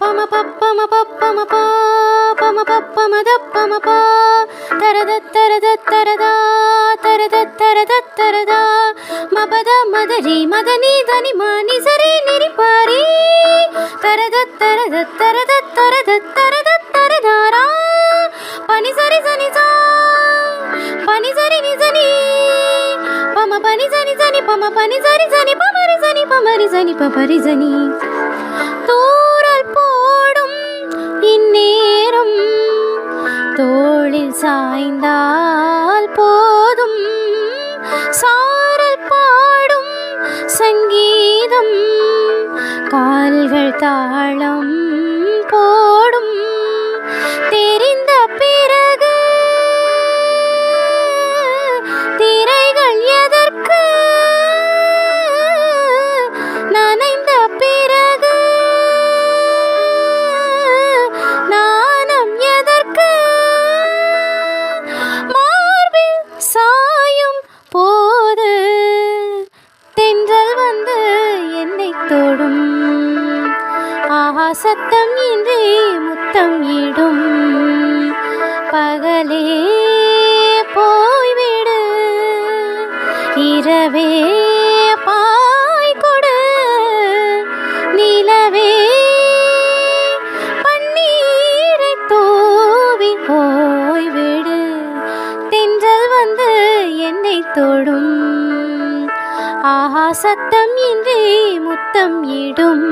பம பப்பம பப்பம பா பம பப்பம தப்பம பா தரத தரத தரதா தரத தரத தரதா மபத மதரி மதனி தனி மணி சரி நிரி பாரி தரத தரத தரத தரத தரத தரதாரா பனி சரி சனி சா பனி சரி நி சனி பம பனி சனி சனி பம பனி சரி சனி பமரி சனி பமரி சனி பமரி சனி தூரல் போடும் இந்நேரம் தோளில் சாய்ந்தால் போதும் சாரல் பாடும் சங்கீதம் கால்கள் தாளம் போடும் தெரிந்த பிறகு திரைகள் எதற்கு நனைந்த பிறகு நாணம் எதற்கு மார்பில் சாயும் போது தென்றல் வந்து என்னை தொடும் ஆஹா சத்தம் இன்றி முத்தம் இடும் பகலே போய்விடு இரவே பாய் கொடு நிலவே பன்னீரை தூவி போய்விடு தென்றல் வந்து என்னை தொடும் ஆஹா சத்தம் இன்றி முத்தம் இடும்